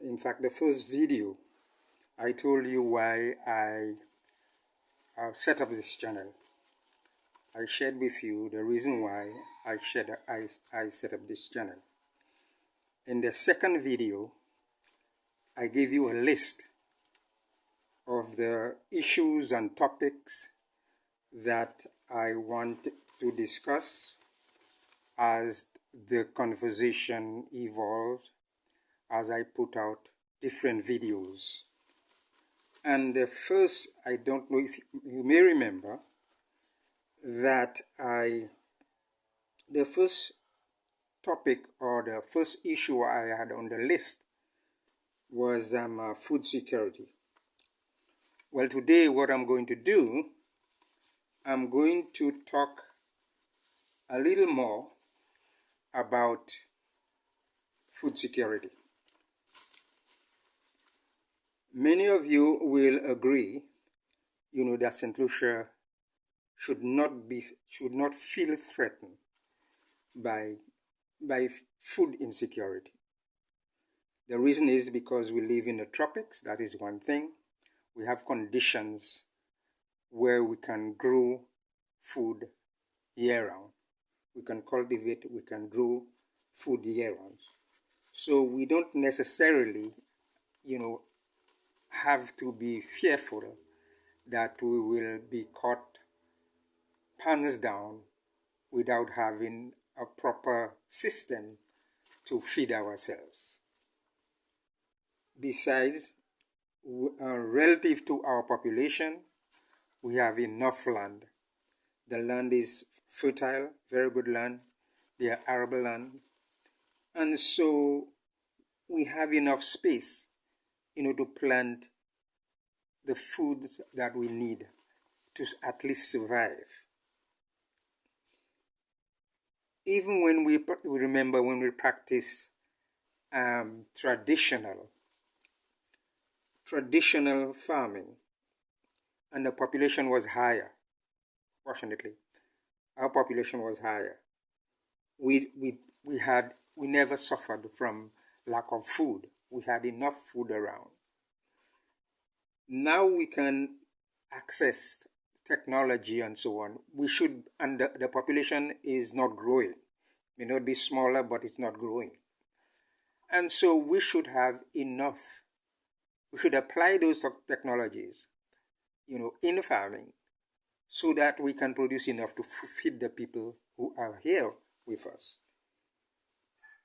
in fact, the first video, I told you why I set up this channel. I shared with you the reason why I set up this channel. In the second video, I gave you a list of the issues and topics that I want to discuss as the conversation evolved, as I put out different videos. And the first, I don't know if you may remember, that the first topic or the first issue I had on the list was food security. Well, today what I'm going to do, I'm going to talk a little more about food security. Many of you will agree, that St Lucia should not feel threatened by food insecurity. The reason is because we live in the tropics. That is one thing. We have conditions where we can grow food year-round. We can cultivate, we can grow food year-round. So we don't necessarily, have to be fearful that we will be caught pants down without having a proper system to feed ourselves. Besides, relative to our population, we have enough land. The land is fertile, very good land. They are arable land. And so we have enough space, to plant the foods that we need to at least survive. Even when we remember when we practice traditional farming, and the population was higher, fortunately, our population was higher. We never suffered from lack of food. We had enough food around. Now we can access technology and so on. And the population is not growing. It may not be smaller, but it's not growing. And so we should have enough. We should apply those technologies, in farming, so that we can produce enough to feed the people who are here with us.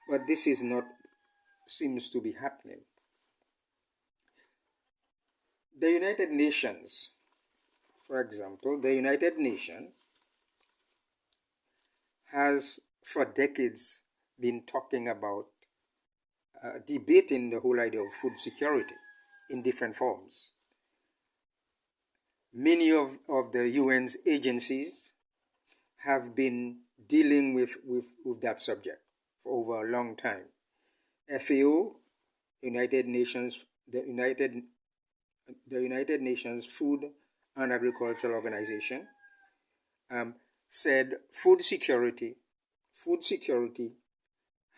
But this seems to be happening. The United Nations, for example, the United Nations has for decades been talking about debating the whole idea of food security in different forms. Many of the UN's agencies have been dealing with that subject for over a long time. FAO, United Nations, the United Nations Food and Agricultural Organization, said food security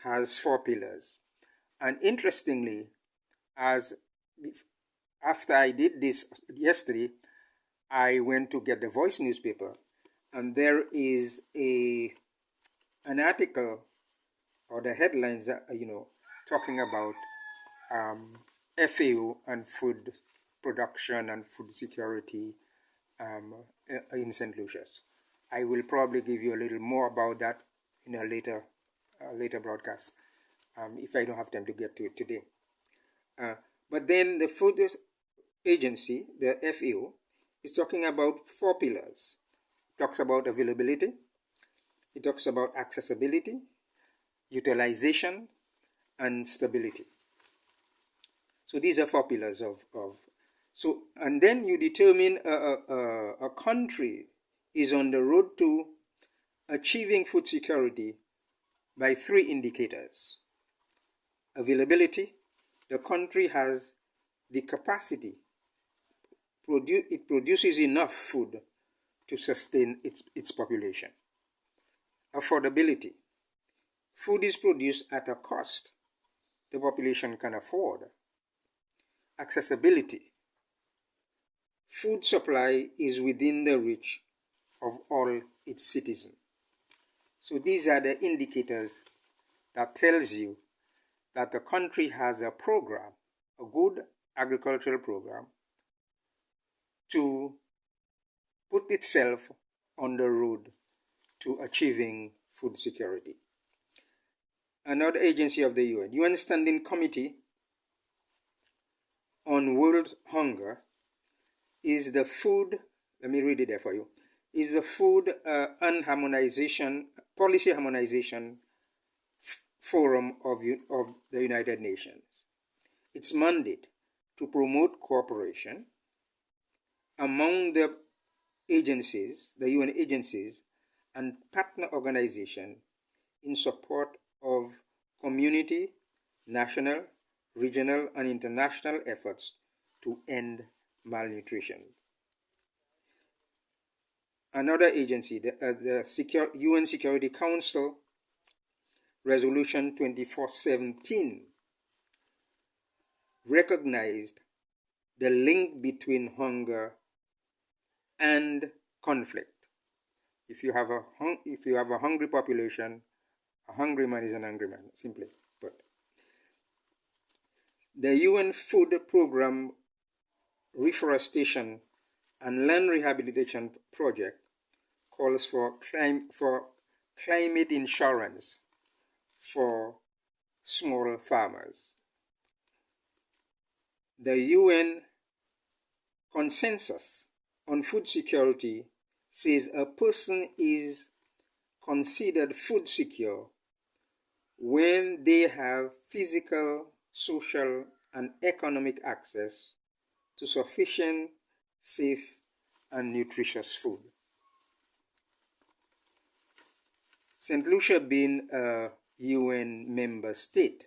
has 4 pillars. And interestingly, after I did this yesterday, I went to get the Voice newspaper, and there is an article, or the headlines, talking about FAO and food production and food security in St. Lucia. I will probably give you a little more about that in a later broadcast, if I don't have time to get to it today. But then the food agency, the FAO, is talking about 4 pillars. It talks about availability, it talks about accessibility, utilization, and stability. So these are 4 pillars so, and then you determine a country is on the road to achieving food security by 3 indicators. Availability, the country has the capacity, it produces enough food to sustain its population. Affordability, food is produced at a cost the population can afford accessibility. Food supply is within the reach of all its citizens. So these are the indicators that tells you that the country has a program, a good agricultural program, to put itself on the road to achieving food security. Another agency of the UN Standing Committee on World Hunger, is the food, let me read it there for you, is the food and harmonization, policy harmonization forum of the United Nations. Its mandate to promote cooperation among the agencies, the UN agencies and partner organizations in support of community, national, regional and international efforts to end malnutrition. Another agency, the UN Security Council Resolution 2417, recognized the link between hunger and conflict. If you have a hungry population, a hungry man is an angry man, simply put. The UN Food Program Reforestation and Land Rehabilitation Project calls for climate insurance for small farmers. The UN Consensus on Food Security says a person is considered food secure when they have physical, social, and economic access to sufficient, safe, and nutritious food. St. Lucia being a UN member state.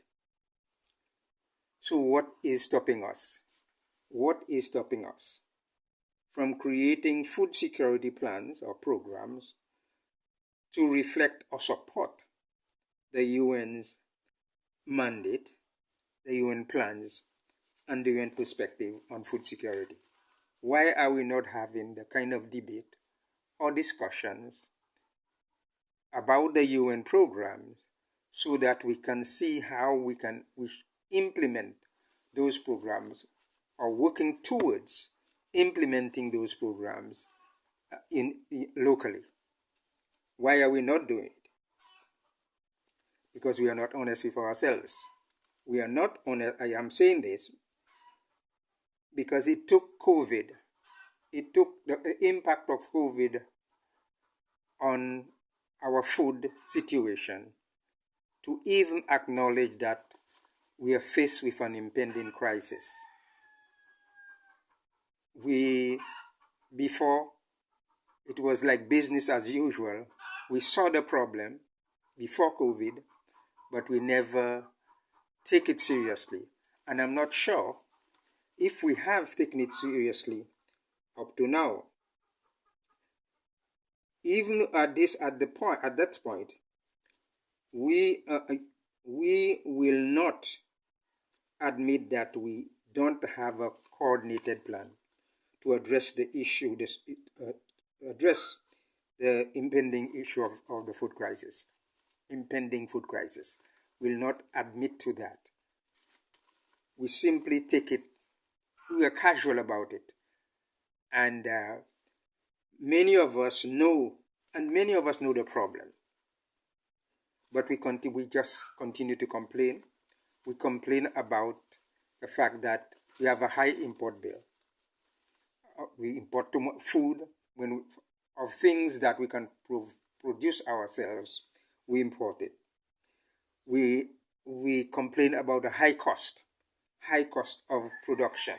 So what is stopping us? What is stopping us from creating food security plans or programs to reflect or support the UN's mandate, the UN plans, and the UN perspective on food security? Why are we not having the kind of debate or discussions about the UN programs so that we can see how we implement those programs or working towards implementing those programs locally? Why are we not doing it? Because we are not honest with ourselves. We are not honest. I am saying this because it took COVID, it took the impact of COVID on our food situation to even acknowledge that we are faced with an impending crisis. Before, it was like business as usual. We saw the problem before COVID, but we never take it seriously. And I'm not sure if we have taken it seriously up to now. Even at that point, we will not admit that we don't have a coordinated plan to address the issue, address the impending issue of the food crisis, impending food crisis. Will not admit to that. We simply take it, we are casual about it. And many of us know the problem. But we just continue to complain. We complain about the fact that we have a high import bill. We import too much food of things that we can produce ourselves. We import it. We complain about the high cost of production.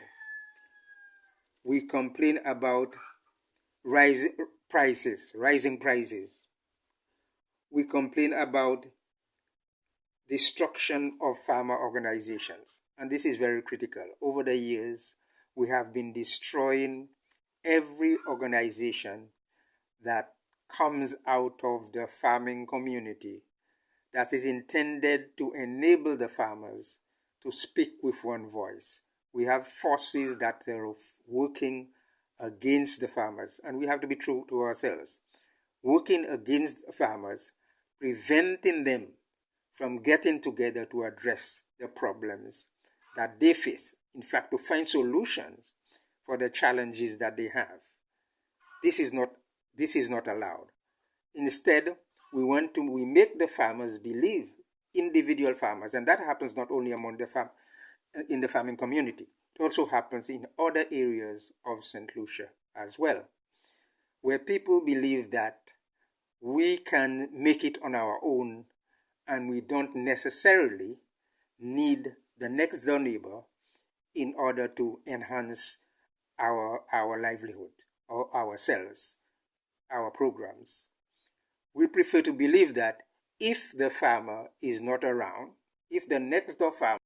We complain about rising prices. We complain about destruction of farmer organizations. And this is very critical. Over the years, we have been destroying every organization that comes out of the farming community that is intended to enable the farmers to speak with one voice We have forces that are working against the farmers, and we have to be true to ourselves. Working against farmers, preventing them from getting together to address the problems that they face. In fact, to find solutions for the challenges that they have. This is not allowed. Instead, we make the farmers believe, individual farmers, and that happens not only among in the farming community. It also happens in other areas of St. Lucia as well, where people believe that we can make it on our own and we don't necessarily need the next door neighbor in order to enhance our livelihood or ourselves, our programs. We prefer to believe that if the farmer is not around, if the next door farmer